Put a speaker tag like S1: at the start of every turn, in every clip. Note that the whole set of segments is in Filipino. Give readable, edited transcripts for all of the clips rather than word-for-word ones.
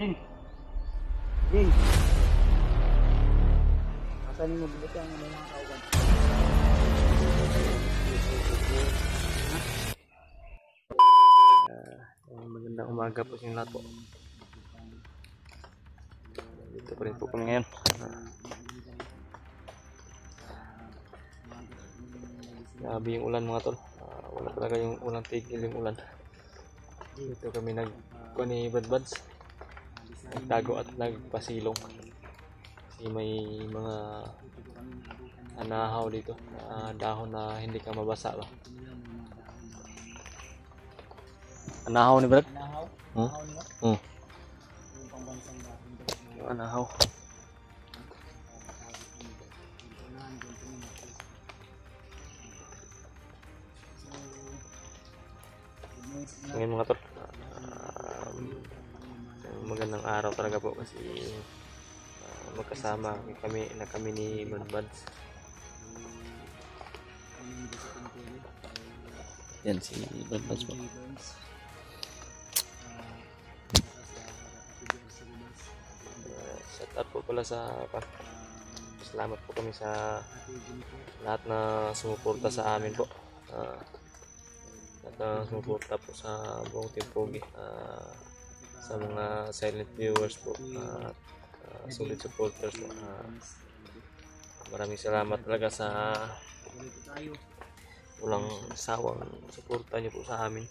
S1: Jing. Jing. Asan mo bilis ang mga kauban?
S2: Magandang umaga po sa inyo lahat po. Dito pa rin po kami ngayon. Grabe yung ulan mga tol. Wala talaga yung ulan, tigil yung ulan. Dito kami nagkuha ni Badbads. Nagtago at nagpasilong. Kasi may mga anahaw dito. Dahon na hindi ka mabasa ba. Anahaw ni Brad?
S1: Anahaw?
S2: Hmm?
S1: Anahaw nila?
S2: Hmm.
S1: Yung pangbansang dahon.
S2: Yung anahaw. Ngayon mga tol, magandang araw talaga po kasi magkasama kami ni Badbads. Yan si Badbads po. Shout out po pala salamat po kami sa lahat na sumuporta sa amin po. At sumuporta po sa buong Team Pogi, sa mga silent viewers po at solid supporters po. Maraming salamat talaga sa walang sawang suporta niyo po sa amin.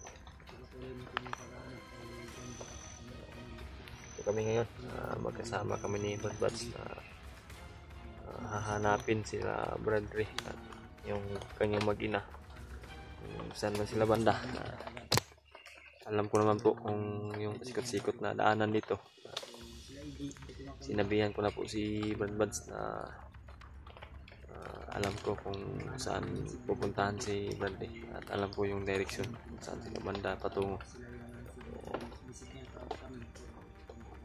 S2: Ito kami ngayon, magkasama kami ni Badbads na hahanapin sila Bradley at yung kanyang mag-ina. Saan man sila banda. Alam ko naman po kung yung sikot-sikot na daanan dito. Sinabihan ko na po si Badbads na alam ko kung saan pupuntahan si Bradley at alam ko yung direction saan sila banda patungo.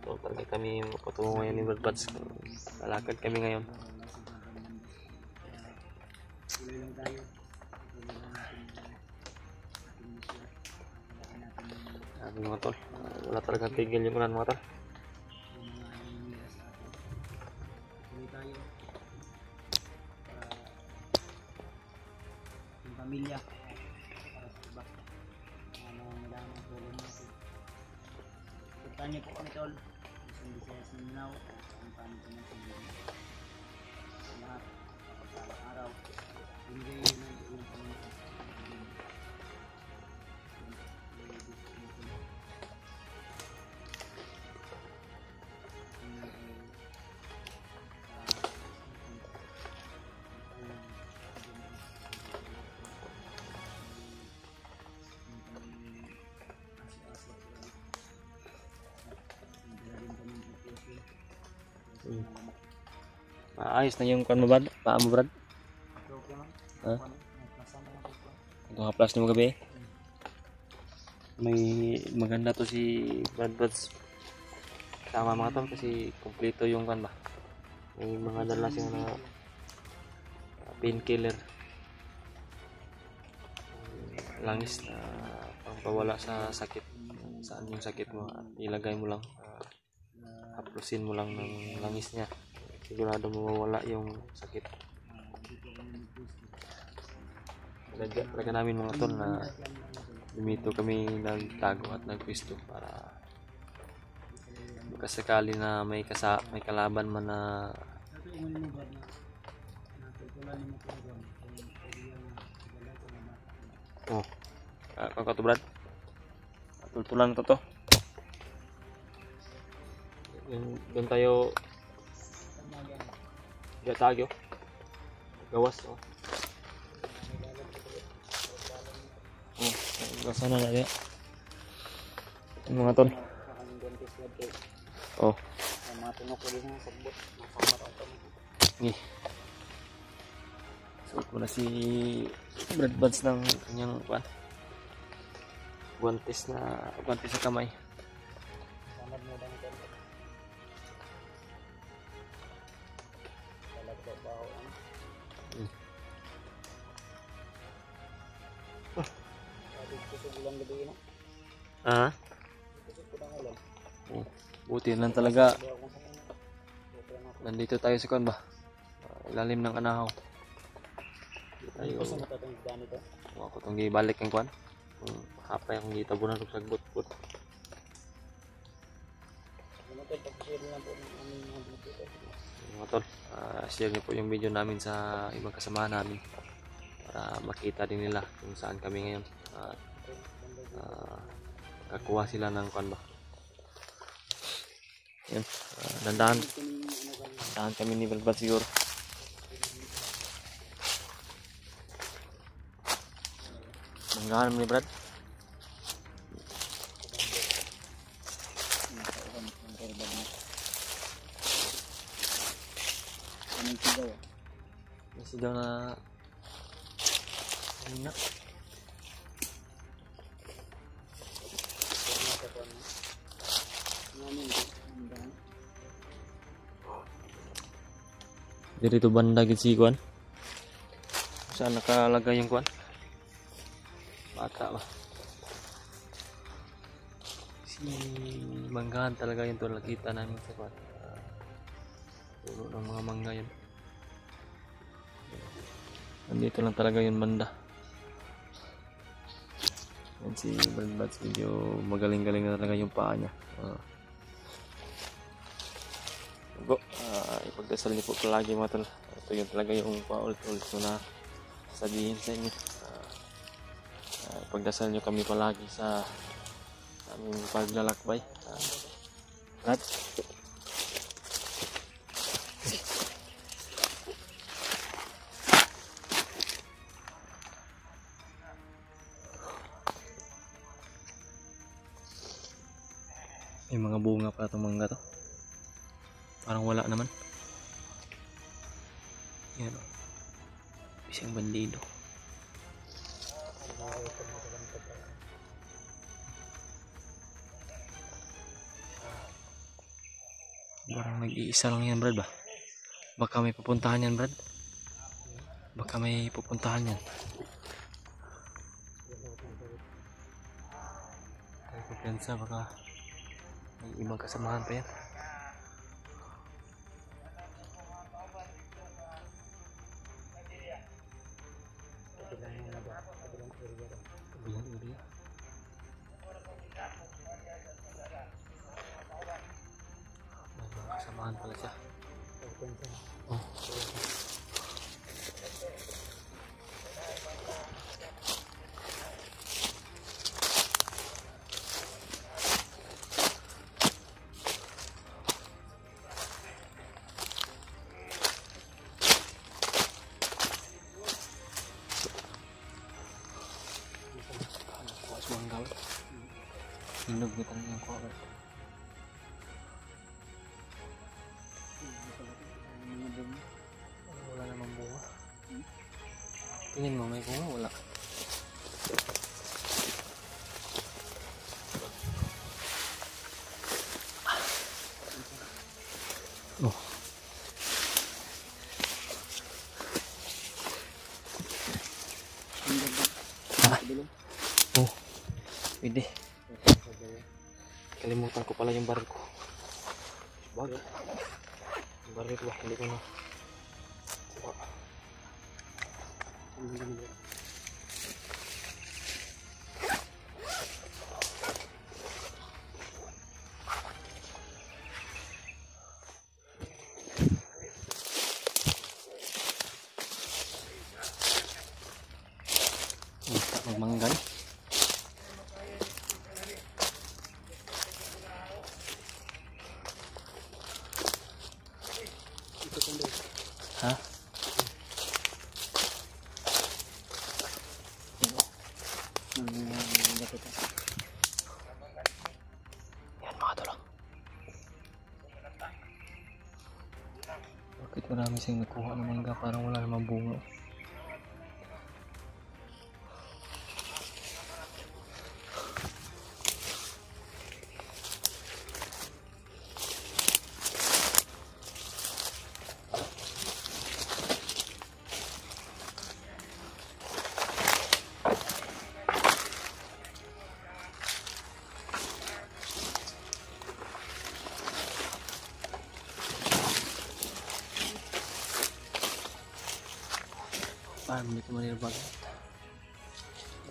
S2: So talaga kami patungo ngayon ni Badbads. Lalakad kami ngayon. Mga tol, wala talagang tigil yung ulan mga tol.
S1: Yung pamilya para sa iba nangangailangan ng tulong natin. Puntahan niyo po kami tol sa Visayas Mindanao kung paano po natin sa lahat kapag araw hindi na yung pamilya.
S2: Ayos na yung kan mo Brad? Paa mo Brad? Ha? Ito plus na mo gabi. May maganda to si Badbads. Tama mga tol kasi kompleto yung kan ba. May mga dala siya na painkiller. Langis na pangpawala sa sakit. Saan yung sakit mo? Ilagay mo lang. Haplusin mo lang ng langis niya. Sigurado mawawala yung sakit. Talaga namin mga tol na dumito kami nagtago at nagpwisto para magkasakali na may kalaban man na kakatu Brad, tultulan to to. Doon tayo Tagyo gawas sana na dia mga tol.
S1: Matunok ko din sa sabot.
S2: Suot mo na si Badbads ng kanyang guantes sa kamay.
S1: Sanad mo lang ito. Talagbabaw ang. Sabi ko sa ulang gabi na.
S2: Ah?
S1: Kasi ko lang ulan.
S2: Buti lang talaga. Nandito tayo sa kuan ba? Ilalim ng anahaw.
S1: Ano po sa matatang isda nito?
S2: Ako itong gibalik ang kuan. Hapay akong gitabunan og sagbot-bot.
S1: Ano tol, pag-share lang po ng aming mga video.
S2: Mga tol, share niyo po yung video namin sa ibang kasamahan namin para makita din nila kung saan kami ngayon. Kakuha sila ng kuan ba. Yan, dandahan kami ni Balbat siguro. Manggahan mo ni Brad.
S1: Anong sigaw?
S2: May sigaw na hina. Dito banda gid si kuan. Saan nakalagay yung kuan? Bata ba? Si manggahan talaga yun to, nakita namin sa kuan. Puno ng mga mangga yun. Nandito lang talaga yun banda. Yan si Balbats, medyo magaling-galing na talaga yung paa niya. Ipagdasal niyo po palagi mga tol. Ito yun talaga yung paulit-ulit ko na sabihin sa inyo. Ipagdasal niyo kami palagi sa aming paglalakbay. Brad? May mga bunga pa itong mangga to. Parang wala naman. Yan o. Isang bandido. Parang nag-iisa lang yan, Brad ba? Baka may pupuntahan yan, Brad. Baka may pupuntahan yan. Ay, kumpiyansa, baka may ibang kasamahan pa yan. Kabilang area. May mga kasamahan pala siya. Oh. Manggal. Hinog kita ng kuha. Wala namang bunga. Tingin mo may bunga, wala. Oh. Oh. Pwede. Kalimutan ko pala yung baril ko. Bag. Yung baril ko, hindi ko na. Basta magmanggal. Ha? Yan mga tolong. Bakit marami siyang nakuha ng mangga parang wala namang bunga? farm, hindi ko manirabagan.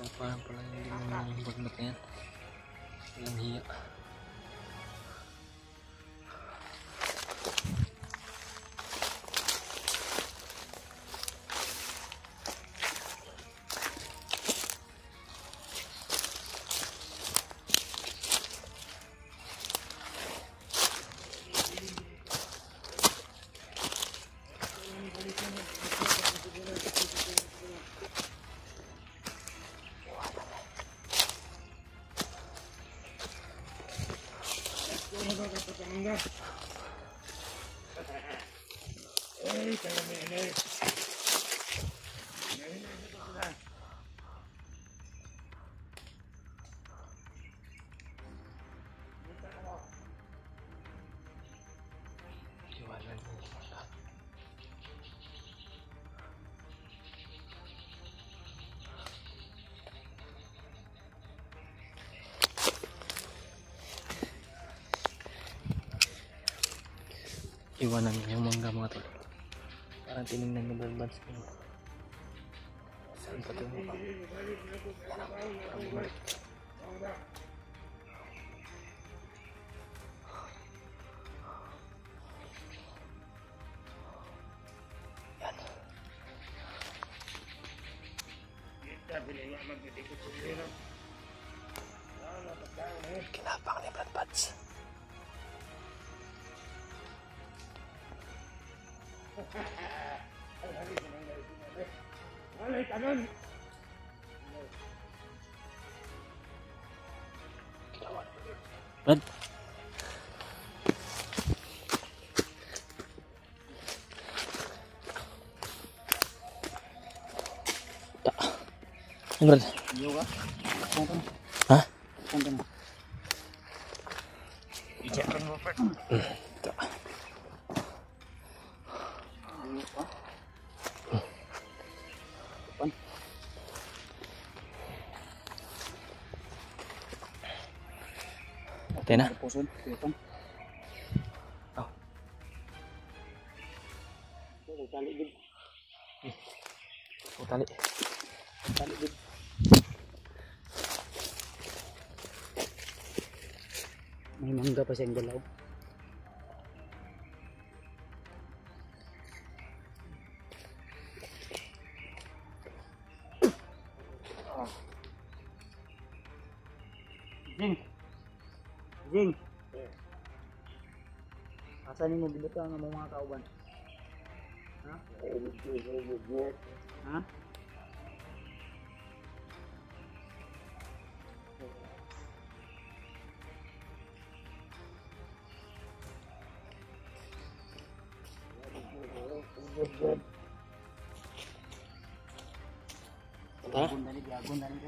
S2: Ang farm pala yung bagnat na yan. Walang hiya. Iwanan niya yung mangga mga tol. Parang tinignan niya balbans ko. Saan pa ito? Parang bumalik. Yan. Kinapang ni Brad Pads. Brad. Brad. Hah? Ijakan mo, Brad. Patay na. Oh.
S1: Tali din.
S2: Tali.
S1: Tali din. May mangga pa siyang galaw. Jing. Jing. Asa ni mo binuta nga mga kauban? Ha? Ha? Ha? Gagon dali ko.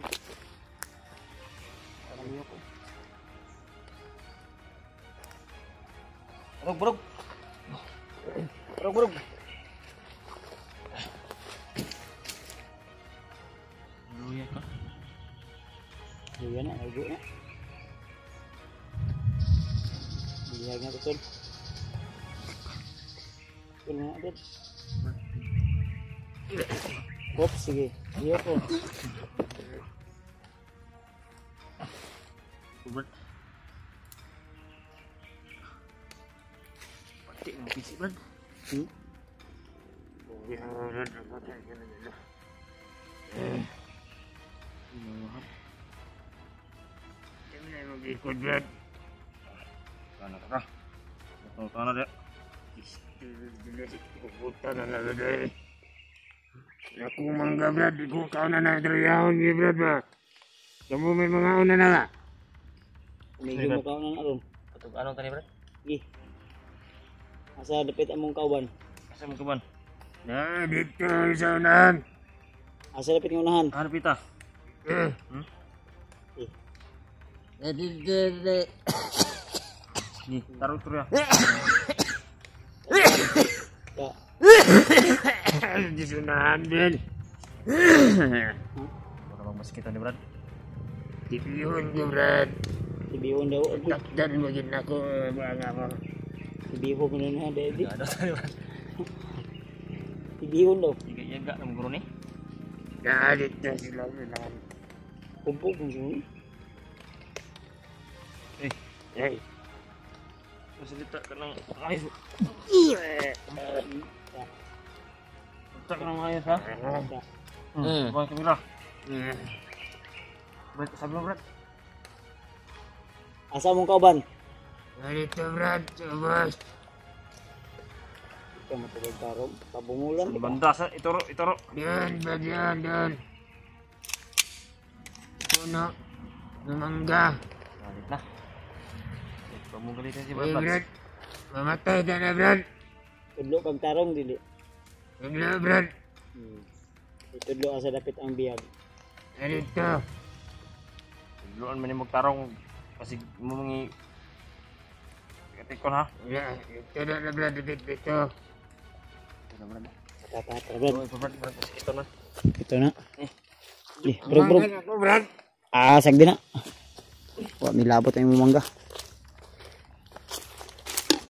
S1: Dali ko. Brog.
S2: Luya ka.
S1: Luya na, lago na. Biyag na kusol. Kusol na agad. Hop, sige. Iyo ko.
S2: Brad. Pati mo pisi, Brad. Ikut Brad. Sana ka. Sana dia. Puta na lagay. Aku mangga Brad, ikaw kau na nagtrayawan ni Brad ba. Kamu may mga una na nga.
S1: Medyo mo kaon na aron.
S2: Atog anong tani Brad?
S1: Gi. Asa dapit among kauban?
S2: Asa mo kaban? Na dito sa unahan.
S1: Asa dapit ng unahan?
S2: Ano pita? Ni taruh ya.
S1: Ya.
S2: Di sunahan din. Ano bang mas kita ni Brad? Tibihon ko Brad.
S1: Tibihon daw.
S2: Takdan mo gid nako mga mo.
S1: Tibihon mo na daddy.
S2: Ada tani Brad.
S1: Tibihon daw.
S2: Iga-iga ng guro ni.
S1: Galit na sila.
S2: Kumpog mo siya. Hey. Masalita ka ng ayos. Masalita ka ng ayos, ha? Bukan kamera. Brad, sabi mo, Brad.
S1: Asa mong kauban?
S3: Galit na Brad, sabas.
S1: Ikaw matulog tarong. Kabungulan.
S2: Banda sa ituro.
S3: Yan, Brad, yan. Puno. Namangga.
S2: Galit na. Ito mo galitan si
S3: Hey
S2: Brad.
S3: Brad, mamatay ka na Brad.
S1: Tudlo kang tarong dili.
S3: Bigla Brad.
S1: Itudlo asa dapit ang biyag.
S3: Galit to.
S2: Luan man yung magtarong. Kasi mo mangi... Katikon, ha?
S3: Wala, ito na Brad, dito.
S1: Tatatra Brad.
S2: Brad, kasi ito na.
S1: Ito na. Bro.
S3: Ako Brad.
S1: Asag din na. Wa milabot ang mangga.